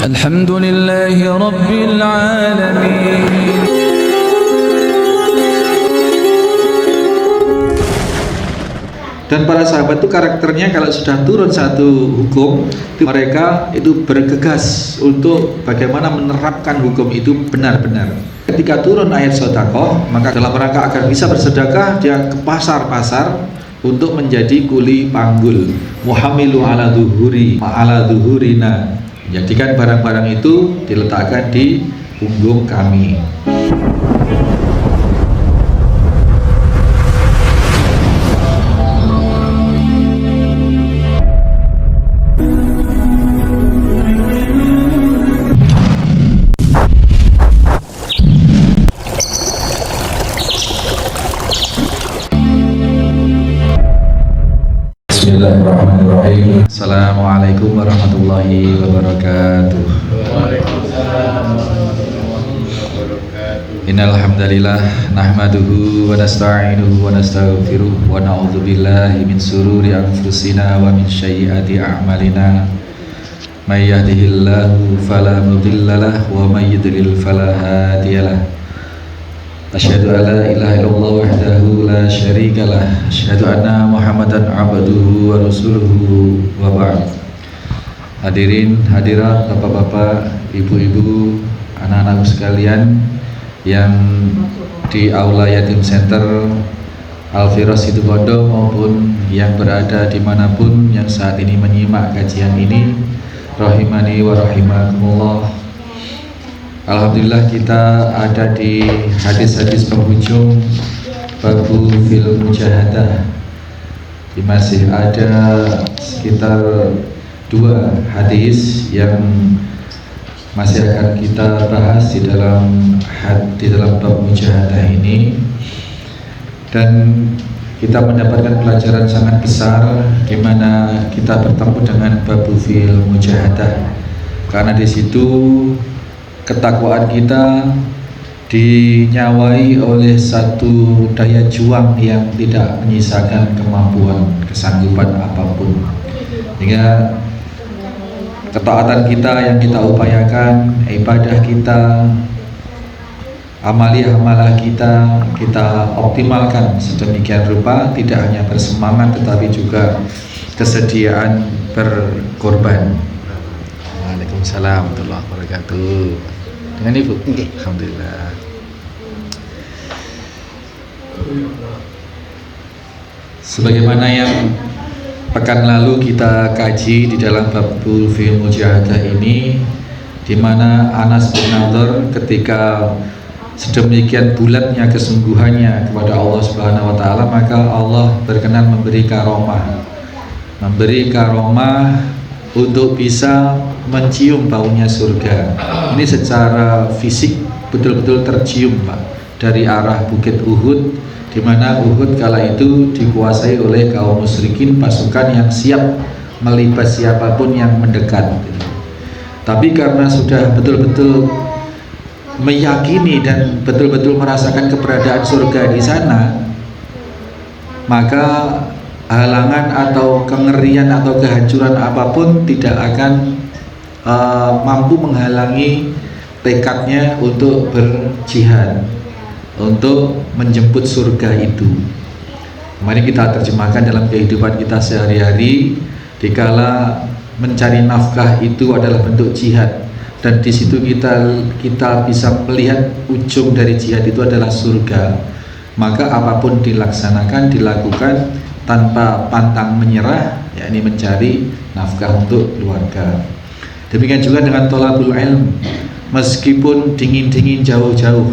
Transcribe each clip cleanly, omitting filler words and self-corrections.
Alhamdulillahi Rabbil Alamin. Dan para sahabat itu karakternya kalau sudah turun satu hukum, mereka itu bergegas untuk bagaimana menerapkan hukum itu benar-benar. Ketika turun ayat sedekah, maka dalam rangka agar bisa bersedekah, dia ke pasar-pasar untuk menjadi kuli panggul. Muhamilu ala duhuri ma'ala duhurina. Jadikan barang-barang itu diletakkan di punggung kami. Bismillahirrahmanirrahim. Assalamualaikum warahmatullahi wabarakatuh. Innal hamdalillah nahmaduhu wa nasta'inuhu wa nastaghfiruh wa na'udzu billahi min shururi anfusina wa min sayyiati a'malina. May yahdihillahu fala mudhillalah wa may yudlil fala hadiyalah. Asyhadu an la ilaha illallah wahdahu la syarikalah. Asyhadu anna Muhammadan abduhu wa rasuluhu wa ba'd. Hadirin hadirat, bapak-bapak, ibu-ibu, anak-anak sekalian yang di Aula Yatim Center Al-Firas Situbondo maupun yang berada dimanapun yang saat ini menyimak kajian ini, rahimani wa rahimakumullah. Alhamdulillah kita ada di hadis-hadis penghujung babu fil mujahadah. Masih ada sekitar 2 hadis yang masih akan kita bahas di dalam bab mujahadah ini, dan kita mendapatkan pelajaran sangat besar di mana kita bertemu dengan babu fil mujahadah, karena di situ ketakwaan kita dinyawai oleh satu daya juang yang tidak menyisakan kemampuan, kesanggupan apapun. Hingga ketaatan kita yang kita upayakan, ibadah kita, amalia-amalah kita optimalkan sedemikian rupa, tidak hanya bersemangat tetapi juga kesediaan berkorban. Waalaikumsalam warahmatullahi wabarakatuh. Dengan Ibu? Alhamdulillah. Sebagaimana yang pekan lalu kita kaji di dalam babul fil mujahadah ini, di mana Anas bin Nadhr ketika sedemikian bulatnya kesungguhannya kepada Allah Subhanahu wa taala, maka Allah berkenan memberi karomah untuk bisa mencium baunya surga. Ini secara fisik betul-betul tercium, Pak, dari arah Bukit Uhud, di mana Uhud kala itu dikuasai oleh kaum musyrikin, pasukan yang siap melibas siapapun yang mendekat. Tapi karena sudah betul-betul meyakini dan betul-betul merasakan keberadaan surga di sana, maka halangan atau kengerian atau kehancuran apapun tidak akan mampu menghalangi tekadnya untuk berjihad, untuk menjemput surga itu. Mari kita terjemahkan dalam kehidupan kita sehari-hari, dikala mencari nafkah itu adalah bentuk jihad, dan di situ kita bisa melihat ujung dari jihad itu adalah surga, maka apapun dilaksanakan, dilakukan tanpa pantang menyerah, yakni mencari nafkah untuk keluarga. Demikian juga dengan thalabul ilm, meskipun dingin-dingin jauh-jauh,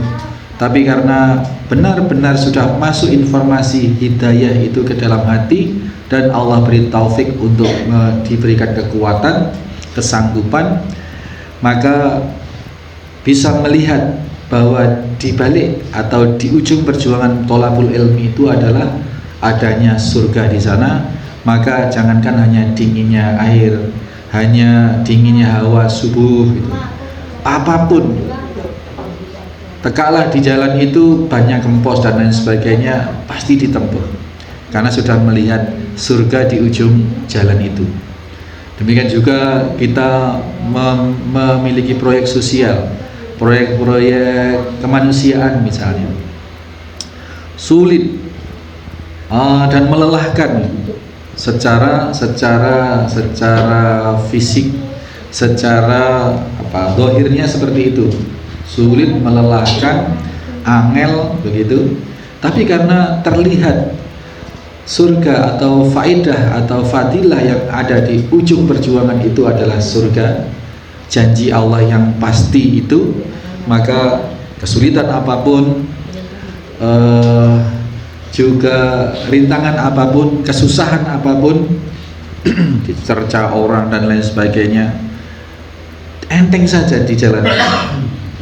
tapi karena benar-benar sudah masuk informasi hidayah itu ke dalam hati, dan Allah beri taufik untuk diberikan kekuatan, kesanggupan, maka bisa melihat bahwa di balik atau di ujung perjuangan thalabul ilmi itu adalah adanya surga di sana. Maka jangankan hanya dinginnya air, hanya dinginnya hawa subuh gitu, apapun, tegaklah di jalan itu, banyak kempos dan lain sebagainya, pasti ditempuh, karena sudah melihat surga di ujung jalan itu. Demikian juga kita memiliki proyek sosial, proyek-proyek kemanusiaan misalnya, sulit dan melelahkan secara fisik, secara zahirnya seperti itu, sulit, melelahkan, angel begitu. Tapi karena terlihat surga atau faedah atau fadilah yang ada di ujung perjuangan itu adalah surga, janji Allah yang pasti itu, maka kesulitan apapun, juga rintangan apapun, kesusahan apapun, dicerca orang dan lain sebagainya, enteng saja di jalan,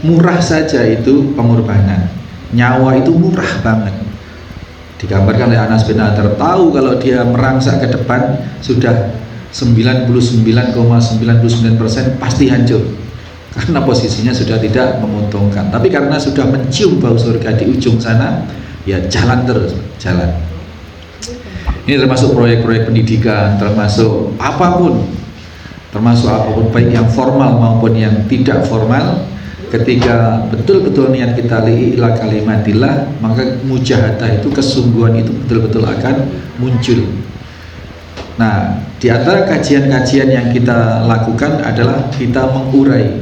murah saja itu pengorbanan, nyawa itu murah banget. Digambarkan oleh Anas bin Nadir, tahu kalau dia merangsak ke depan sudah 99,99% pasti hancur karena posisinya sudah tidak menguntungkan. Tapi karena sudah mencium bau surga di ujung sana, ya jalan terus, jalan. Ini termasuk proyek-proyek pendidikan, termasuk apapun baik yang formal maupun yang tidak formal. Ketika betul-betul niat kita li'ila kalimatillah, maka mujahadah itu, kesungguhan itu betul-betul akan muncul. Nah, di antara kajian-kajian yang kita lakukan adalah kita mengurai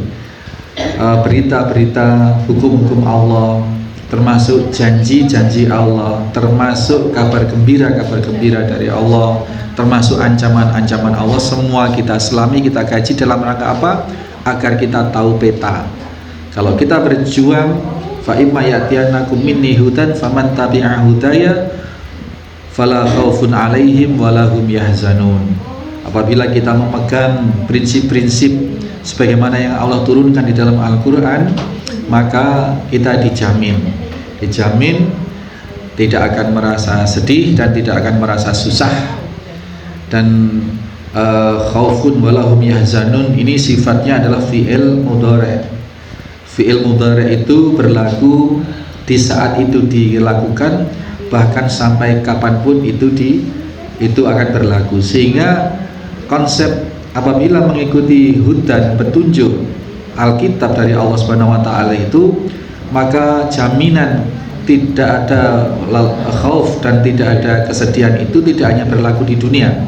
berita-berita hukum-hukum Allah, termasuk janji-janji Allah, termasuk kabar gembira dari Allah, termasuk ancaman-ancaman Allah. Semua kita selami, kita kaji dalam rangka apa? Agar kita tahu peta. Kalau kita berjuang, fa imma ya'tiyanakum minni hudan faman tabi'a hudaya fala khaufun 'alaihim wa lahum yahzanun. Apabila kita memegang prinsip-prinsip sebagaimana yang Allah turunkan di dalam Al-Qur'an, maka kita dijamin tidak akan merasa sedih dan tidak akan merasa susah. Dan khaufun wa lahum yahzanun ini sifatnya adalah fi'il mudhari'. Fi'il mudhari' itu berlaku di saat itu dilakukan, bahkan sampai kapanpun itu akan berlaku. Sehingga konsep apabila mengikuti hudan, petunjuk Alkitab dari Allah Subhanahu wa taala itu, maka jaminan tidak ada khauf dan tidak ada kesedihan itu tidak hanya berlaku di dunia,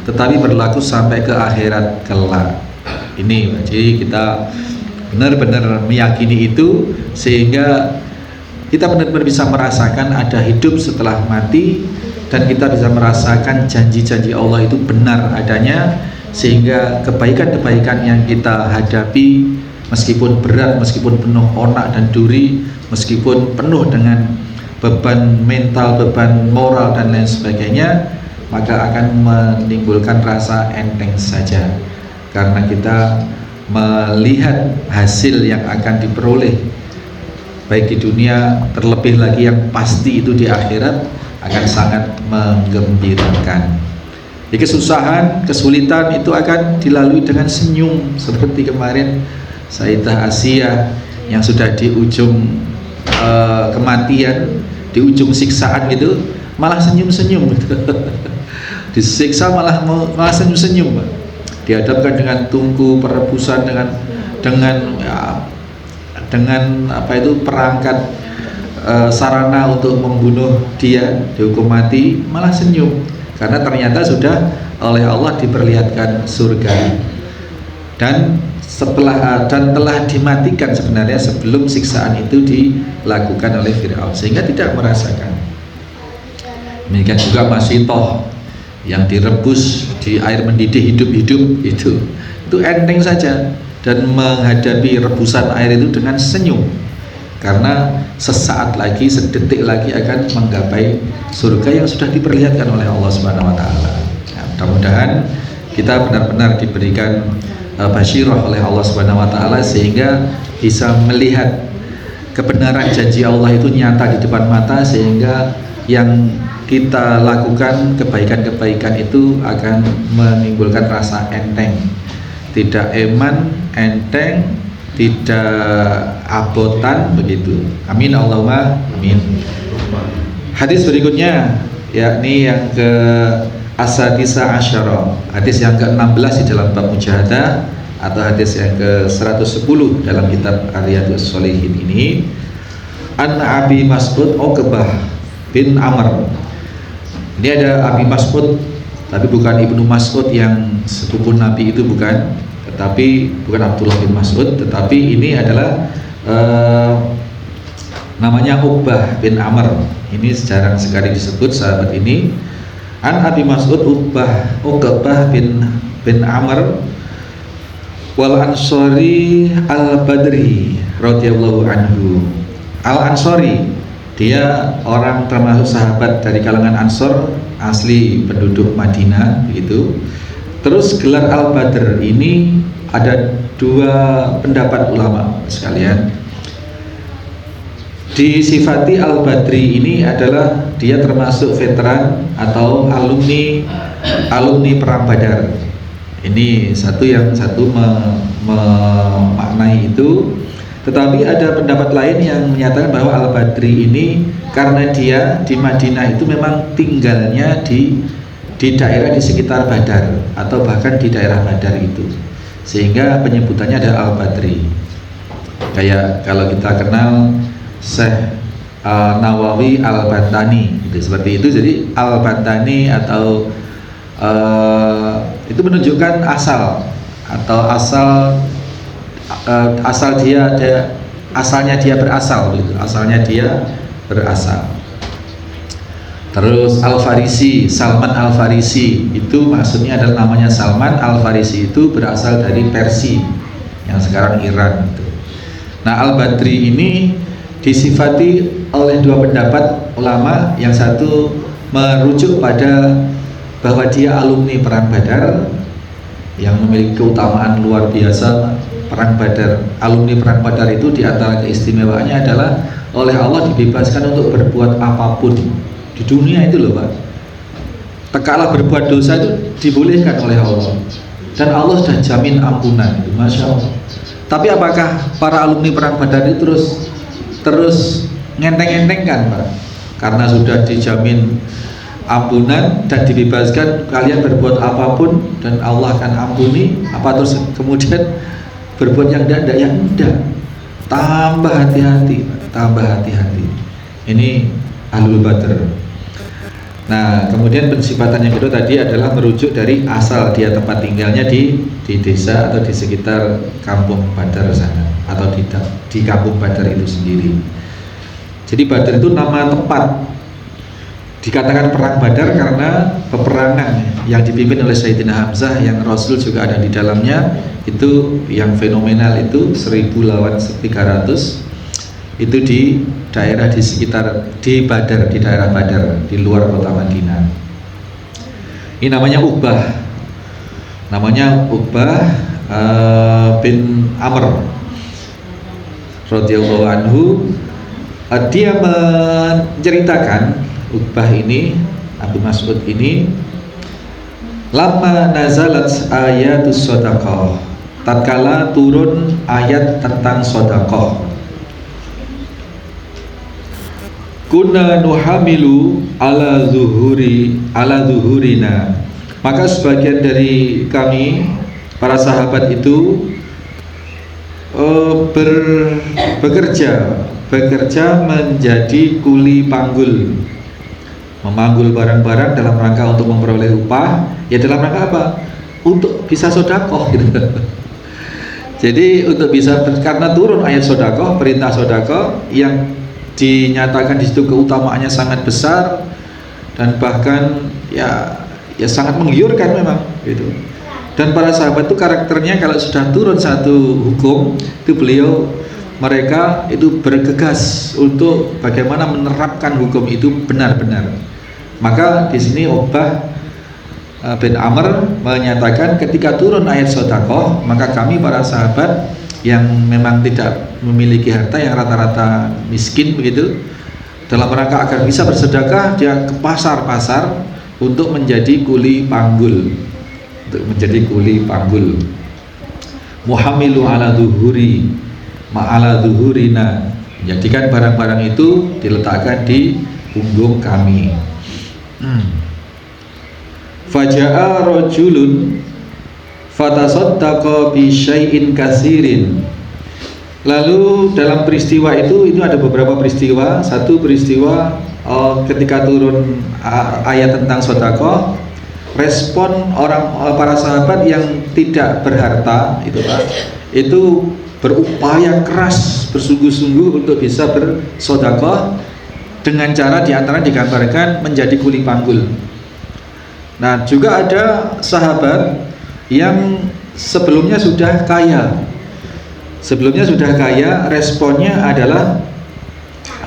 tetapi berlaku sampai ke akhirat kelak. Ini jadi kita benar-benar meyakini itu, sehingga kita benar-benar bisa merasakan ada hidup setelah mati, dan kita bisa merasakan janji-janji Allah itu benar adanya, sehingga kebaikan-kebaikan yang kita hadapi, meskipun berat, meskipun penuh onak dan duri, meskipun penuh dengan beban mental, beban moral dan lain sebagainya, maka akan menimbulkan rasa enteng saja, karena kita melihat hasil yang akan diperoleh baik di dunia, terlebih lagi yang pasti itu di akhirat, akan sangat menggembirakan. Jadi kesusahan, kesulitan itu akan dilalui dengan senyum, seperti kemarin Sayyidah Asia yang sudah di ujung kematian, di ujung siksaan gitu, malah senyum-senyum disiksa malah senyum-senyum, dihadapkan dengan tungku perebusan, dengan apa itu perangkat sarana untuk membunuh dia, dihukum mati, malah senyum karena ternyata sudah oleh Allah diperlihatkan surga, dan telah dimatikan sebenarnya sebelum siksaan itu dilakukan oleh Fir'aun, sehingga tidak merasakan. Demikian juga Masitoh yang direbus di air mendidih hidup-hidup itu enteng saja, dan menghadapi rebusan air itu dengan senyum, karena sesaat lagi, sedetik lagi akan menggapai surga yang sudah diperlihatkan oleh Allah Subhanahu wa taala. Nah, mudah-mudahan kita benar-benar diberikan basyirah oleh Allah Subhanahu wa taala, sehingga bisa melihat kebenaran janji Allah itu nyata di depan mata, sehingga yang kita lakukan kebaikan-kebaikan itu akan menimbulkan rasa enteng, tidak eman, enteng, tidak abotan begitu. Amin Allahumma amin. Hadis berikutnya yakni yang ke As-sadisa asyara, hadis yang ke-16 di dalam bab mujahadah, atau hadis yang ke-110 dalam kitab Riyadhus Shalihin ini. An Abi Mas'ud Uqbah bin Amr. Ini ada Abi Mas'ud, tapi bukan Ibnu Mas'ud yang sepupu Nabi itu, bukan. Tetapi bukan Abdullah bin Mas'ud, tetapi ini adalah namanya Uqbah bin Amr. Ini jarang sekali disebut sahabat ini. An Abi Mas'ud Uqbah bin Amr wal Ansori al Badri radhiyallahu anhu. Al Ansori, dia orang termasuk sahabat dari kalangan Ansor, asli penduduk Madinah begitu. Terus gelar Al Badr ini ada dua pendapat ulama sekalian. Disifati Al Badri ini adalah dia termasuk veteran atau alumni perang Badar. Ini satu memaknai itu. Tetapi ada pendapat lain yang menyatakan bahwa Al Badri ini karena dia di Madinah itu memang tinggalnya di daerah di sekitar Badar atau bahkan di daerah Badar itu, sehingga penyebutannya ada Al Badri. Kayak kalau kita kenal Syekh Nawawi Al Bantani gitu, seperti itu. Jadi Al Bantani atau itu menunjukkan asal asalnya dia berasal gitu. Asalnya dia berasal. Terus Al-Farisi, Salman Al-Farisi itu maksudnya adalah namanya Salman Al-Farisi, itu berasal dari Persia yang sekarang Iran gitu. Nah, Al-Badri ini disifati oleh dua pendapat ulama. Yang satu merujuk pada bahwa dia alumni perang Badar yang memiliki keutamaan luar biasa. Perang Badar, alumni perang Badar itu diantara keistimewaannya adalah oleh Allah dibebaskan untuk berbuat apapun di dunia itu loh Pak. Tekaklah berbuat dosa itu dibolehkan oleh Allah, dan Allah sudah jamin ampunan itu, Masya Allah. Tapi apakah para alumni perang Badar itu terus ngenteng-ngentengkan Pak? Karena sudah dijamin ampunan dan dibebaskan, kalian berbuat apapun dan Allah akan ampuni, apa terus kemudian berbuat yang tidak, yang tidak. Tambah hati-hati. Ini Ahlul Badr. Nah, kemudian pensifatan yang kedua tadi adalah merujuk dari asal dia, tempat tinggalnya di desa atau di sekitar kampung Badar sana, atau di kampung Badar itu sendiri. Jadi Badar itu nama tempat. Dikatakan perang Badar karena peperangan yang dipimpin oleh Sayyidina Hamzah, yang Rasul juga ada di dalamnya. Itu yang fenomenal itu 1000 lawan 300. Itu di daerah di sekitar di Badar, di daerah Badar, di luar kota Madinah. Ini namanya Uqbah bin Amr radhiyallahu anhu. Dia menceritakan, Uqbah ini, Abu Mas'ud ini, lama nazalat ayatus shadaqah, tatkala turun ayat tentang shadaqah, kunna nuhamilu ala zuhurina, maka sebagian dari kami para sahabat itu bekerja menjadi kuli panggul, memanggul barang-barang dalam rangka untuk memperoleh upah. Ya dalam rangka apa? Untuk bisa sodakoh gitu. Jadi untuk bisa, karena turun ayat sodakoh, perintah sodakoh yang dinyatakan di situ keutamaannya sangat besar dan bahkan ya sangat menggiurkan memang gitu. Dan para sahabat itu karakternya kalau sudah turun satu hukum itu mereka itu bergegas untuk bagaimana menerapkan hukum itu benar-benar. Maka di sini Uqbah bin Amr menyatakan ketika turun ayat sedekah, maka kami para sahabat yang memang tidak memiliki harta, yang rata-rata miskin begitu, dalam rangka agar bisa bersedekah, dia ke pasar-pasar untuk menjadi kuli panggul, muhamilu ala zuhuri ma'ala zuhurina, menjadikan barang-barang itu diletakkan di punggung kami. faja'a rajulun fatasaddaqa bi syai'in katsirin. Lalu dalam peristiwa itu ada beberapa peristiwa. Satu peristiwa ketika turun ayat tentang sedekah, respon para sahabat yang tidak berharta itu Pak, itu berupaya keras bersungguh-sungguh untuk bisa bersedekah dengan cara diantara digambarkan menjadi kuli panggul. Nah, juga ada sahabat yang sebelumnya sudah kaya. Responnya adalah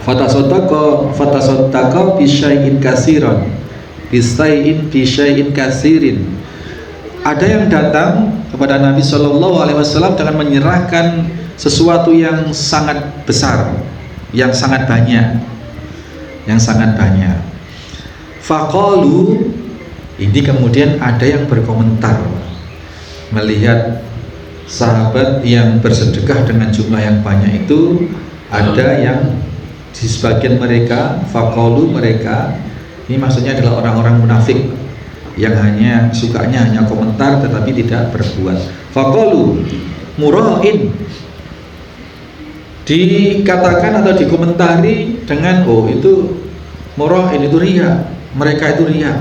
fatasaddaqa bi syai'in katsirin. Ada yang datang kepada Nabi SAW dengan menyerahkan sesuatu yang sangat besar, yang sangat banyak. Faqalu, ini kemudian ada yang berkomentar melihat sahabat yang bersedekah dengan jumlah yang banyak itu. Ada yang di sebagian mereka, faqalu, mereka ini maksudnya adalah orang-orang munafik yang sukanya hanya komentar tetapi tidak berbuat. Faqalu mura'in, dikatakan atau dikomentari dengan itu mura'in, itu riya, mereka itu riya.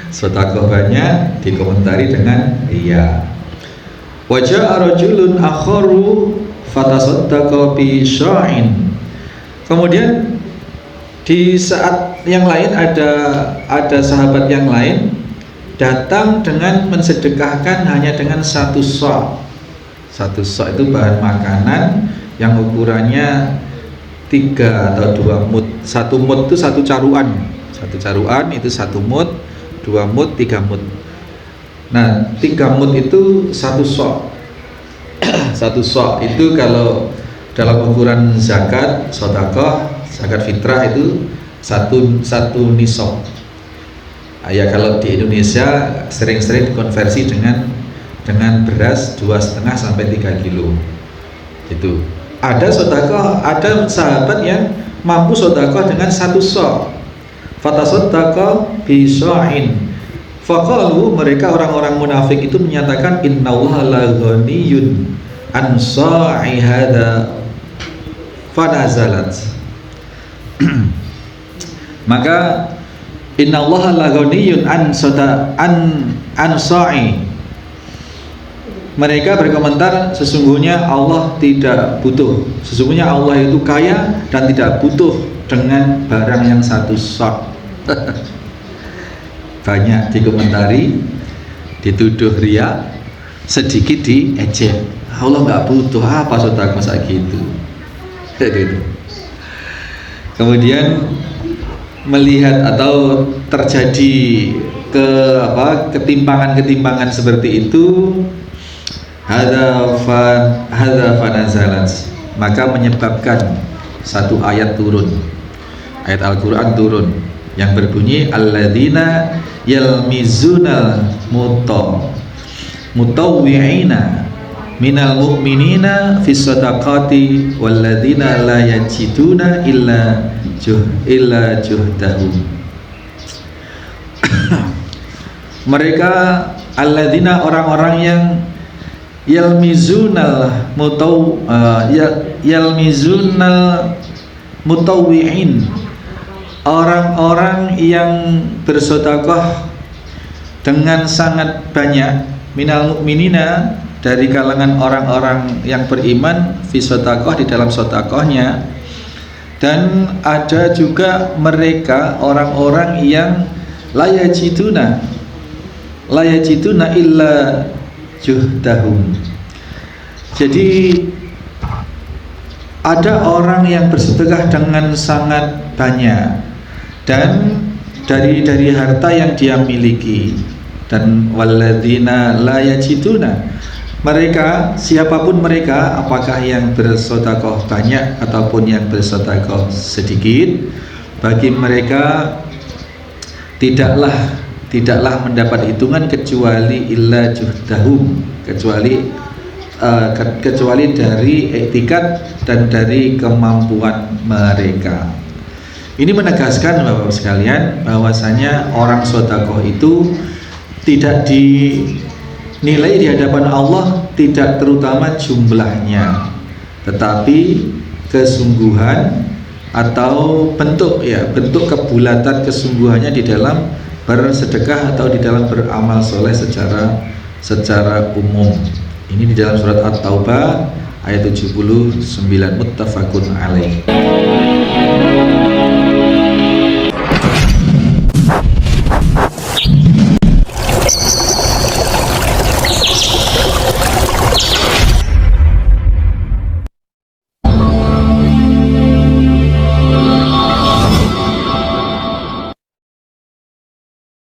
Sedekah banyak dikomentari dengan riya. Wa ja'a rajulun akharu fatasaddaqa bi sya'in. Kemudian di saat yang lain ada sahabat yang lain datang dengan mensedekahkan hanya dengan satu sa'. Satu sa' itu bahan makanan yang ukurannya 3 atau 2 mud. 1 mud itu 1 caruan. 1 caruan itu 1 mud, 2 mud, 3 mud. Nah, 3 mud itu 1 sa'. 1 sa' itu kalau dalam ukuran zakat, sedekah, zakat fitrah itu satu nisab. Ya, kalau di Indonesia sering-sering dikonversi dengan beras 2,5 sampai 3 kilo. Itu. Ada sedekah, ada sahabat yang mampu sedekah dengan 1 sa'. Fatasaddaqa bi sya'in. Faqalu, mereka orang-orang munafik itu menyatakan innallaha la ghaniyun an sa'i hadza fanazalat. Maka innallaha la ghaniyun an sa'i. Mereka berkomentar, sesungguhnya Allah tidak butuh. Sesungguhnya Allah itu kaya dan tidak butuh dengan barang yang 1 sa'. Banyak dikomentari, dituduh riya, sedikit diejek. Allah nggak butuh, apa sedekah kayak gitu. Kemudian melihat atau terjadi ketimpangan seperti itu, hadza fanazalat, maka menyebabkan satu ayat turun, ayat Al-Quran turun yang berbunyi alladzina yalmizunal mutawwi'ina minal mu'minina fis shadaqati walladzina la yajiduna illa juhdahum. Mereka alladzina, orang-orang yang yalmizunal mutawwi'in, orang-orang yang bersedekah dengan sangat banyak, minal mu'minina, dari kalangan orang-orang yang beriman, fi sedekah, di dalam sedekahnya. Dan ada juga mereka orang-orang yang la yajiduna illa juhdahum. Jadi ada orang yang bersedekah dengan sangat banyak dan dari harta yang dia miliki. Dan walladzina la yajiduna, mereka, siapapun mereka, apakah yang bersedekah banyak ataupun yang bersedekah sedikit, bagi mereka tidaklah mendapat hitungan kecuali illa juhdahum, kecuali dari etikat dan dari kemampuan mereka. Ini menegaskan Bapak sekalian bahwasanya orang sedekah itu tidak dinilai di hadapan Allah tidak terutama jumlahnya, tetapi kesungguhan atau bentuk kebulatan kesungguhannya di dalam bersedekah atau di dalam beramal soleh secara umum. Ini di dalam surat At-Taubah ayat 79, muttafaqun alaih.